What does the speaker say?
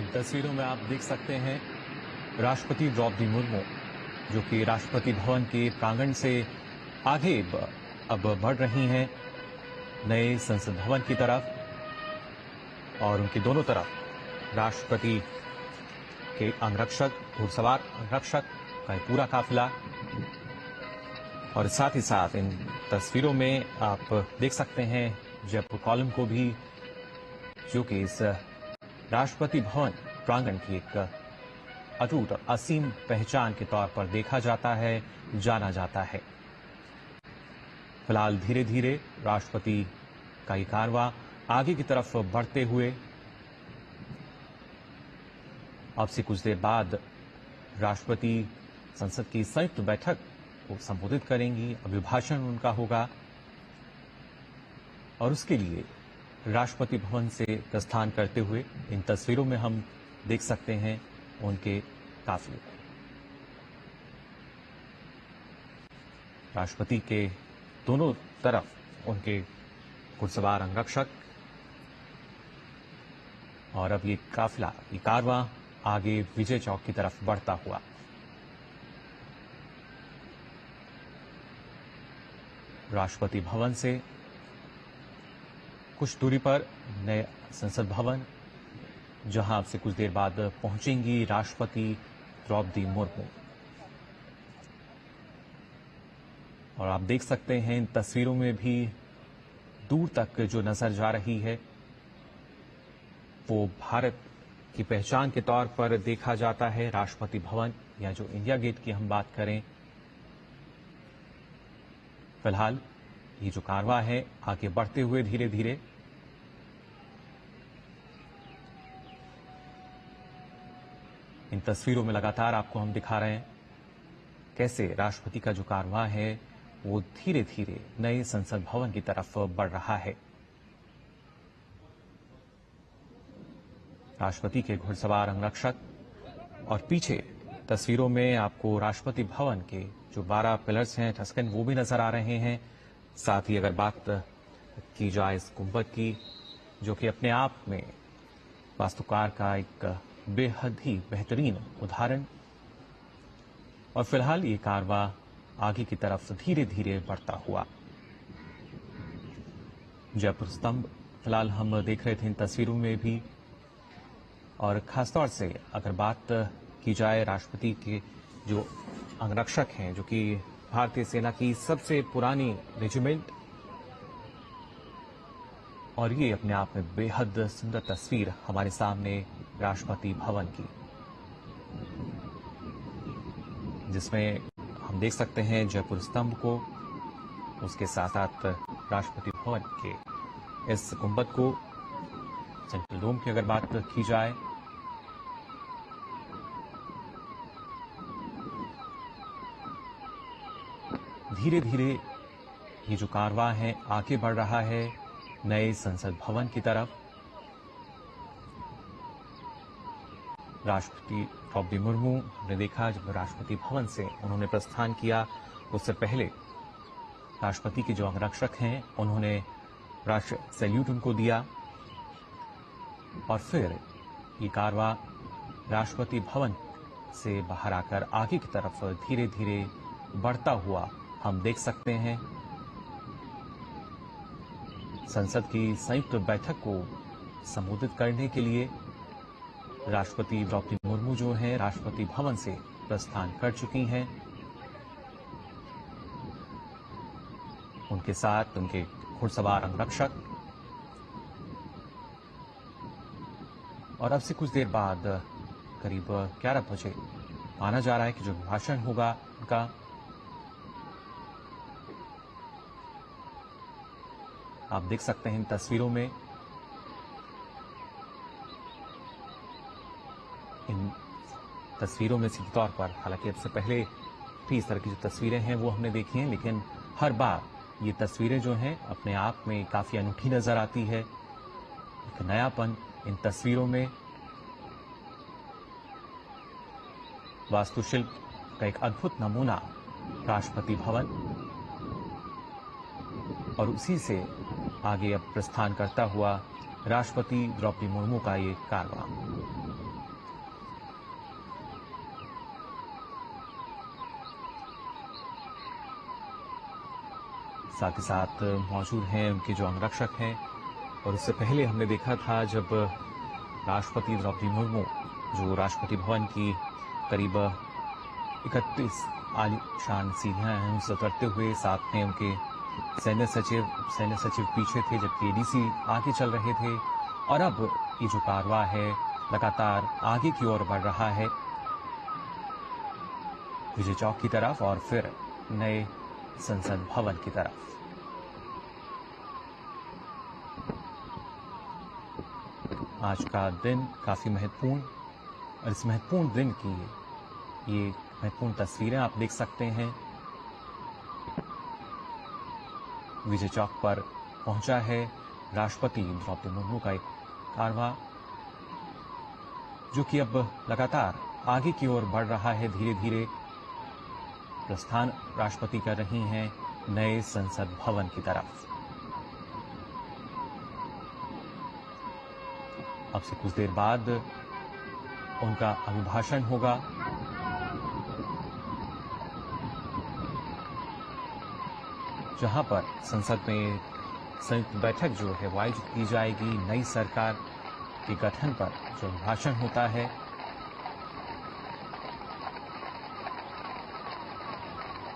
इन तस्वीरों में आप देख सकते हैं राष्ट्रपति द्रौपदी मुर्मू जो कि राष्ट्रपति भवन के प्रांगण से आगे अब बढ़ रही हैं नए संसद भवन की तरफ और उनके दोनों तरफ राष्ट्रपति के अंगरक्षक, घुड़सवार अंगरक्षक का पूरा काफिला। और साथ ही साथ इन तस्वीरों में आप देख सकते हैं जयपुर कॉलम को भी, जो कि इस राष्ट्रपति भवन प्रांगण की एक अटूट असीम पहचान के तौर पर देखा जाता है, जाना जाता है। फिलहाल धीरे धीरे राष्ट्रपति का ये कारवां आगे की तरफ बढ़ते हुए अब से कुछ देर बाद राष्ट्रपति संसद की संयुक्त बैठक को संबोधित करेंगी। अभिभाषण उनका होगा और उसके लिए राष्ट्रपति भवन से प्रस्थान करते हुए इन तस्वीरों में हम देख सकते हैं उनके काफिले। राष्ट्रपति के दोनों तरफ उनके घुड़सवार अंगरक्षक और अब ये काफिला, ये कारवां आगे विजय चौक की तरफ बढ़ता हुआ। राष्ट्रपति भवन से कुछ दूरी पर नए संसद भवन, जहां अब से कुछ देर बाद पहुंचेंगी राष्ट्रपति द्रौपदी मुर्मू। और आप देख सकते हैं इन तस्वीरों में भी दूर तक जो नजर जा रही है वो भारत की पहचान के तौर पर देखा जाता है। राष्ट्रपति भवन या जो इंडिया गेट की हम बात करें, फिलहाल ये जो कारवां है आगे बढ़ते हुए धीरे धीरे इन तस्वीरों में लगातार आपको हम दिखा रहे हैं कैसे राष्ट्रपति का जो कारवां है वो धीरे धीरे नए संसद भवन की तरफ बढ़ रहा है। राष्ट्रपति के घुड़सवार अंगरक्षक और पीछे तस्वीरों में आपको राष्ट्रपति भवन के जो 12 पिलर्स हैं टस्कन, वो भी नजर आ रहे हैं। साथ ही अगर बात की जाए इस गुंबद की, जो कि अपने आप में वास्तुकार का एक बेहद ही बेहतरीन उदाहरण। और फिलहाल ये कारवां आगे की तरफ धीरे धीरे बढ़ता हुआ। जयपुर स्तंभ फिलहाल हम देख रहे थे इन तस्वीरों में भी। और खासतौर से अगर बात की जाए राष्ट्रपति के जो अंगरक्षक हैं, जो कि भारतीय सेना की सबसे पुरानी रेजिमेंट, और ये अपने आप में बेहद सुंदर तस्वीर हमारे सामने राष्ट्रपति भवन की, जिसमें हम देख सकते हैं जयपुर स्तंभ को, उसके साथ साथ राष्ट्रपति भवन के इस गुंबद को, सेंट्रल डोम की अगर बात की जाए, धीरे धीरे ये जो कारवां है आगे बढ़ रहा है नए संसद भवन की तरफ। राष्ट्रपति द्रौपदी मुर्मू, हमने देखा जब राष्ट्रपति भवन से उन्होंने प्रस्थान किया, उससे पहले राष्ट्रपति के जो अंगरक्षक हैं उन्होंने राष्ट्र सैल्यूट उनको दिया। और फिर ये कारवां राष्ट्रपति भवन से बाहर आकर आगे की तरफ धीरे धीरे बढ़ता हुआ हम देख सकते हैं। संसद की संयुक्त बैठक को संबोधित करने के लिए राष्ट्रपति द्रौपदी मुर्मू जो हैं राष्ट्रपति भवन से प्रस्थान कर चुकी हैं। उनके साथ उनके घुड़सवार अंगरक्षक। और अब से कुछ देर बाद करीब 11 बजे माना जा रहा है कि जो भाषण होगा उनका, आप देख सकते हैं इन तस्वीरों में, इन तस्वीरों में सीधे तौर पर, हालांकि अब से पहले भी इस तरह की जो तस्वीरें हैं वो हमने देखी हैं, लेकिन हर बार ये तस्वीरें जो हैं अपने आप में काफी अनूठी नजर आती है। एक नयापन इन तस्वीरों में, वास्तुशिल्प का एक अद्भुत नमूना राष्ट्रपति भवन, और उसी से आगे अब प्रस्थान करता हुआ राष्ट्रपति द्रौपदी मुर्मू का ये कारवां। साथ ही साथ मौजूद हैं उनके जो अंगरक्षक हैं। और इससे पहले हमने देखा था जब राष्ट्रपति द्रौपदी मुर्मू जो राष्ट्रपति भवन की करीब 31 आलीशान सीढ़ियां हैं उनसे उतरते हुए, साथ में उनके सैन्य सचिव पीछे थे, जबकि एडीसी आगे चल रहे थे। और अब ये जो कारवां है लगातार आगे की ओर बढ़ रहा है, विजय चौक की तरफ और फिर नए संसद भवन की तरफ। आज का दिन काफी महत्वपूर्ण, और इस महत्वपूर्ण दिन की ये महत्वपूर्ण तस्वीरें आप देख सकते हैं। विजय चौक पर पहुंचा है राष्ट्रपति द्रौपदी मुर्मू का एक कारवां, जो कि अब लगातार आगे की ओर बढ़ रहा है। धीरे धीरे प्रस्थान राष्ट्रपति कर रही हैं नए संसद भवन की तरफ। अब से कुछ देर बाद उनका अभिभाषण होगा। जहां पर संसद में संयुक्त बैठक जो है वो आयोजित की जाएगी। नई सरकार के गठन पर जो अभिभाषण होता है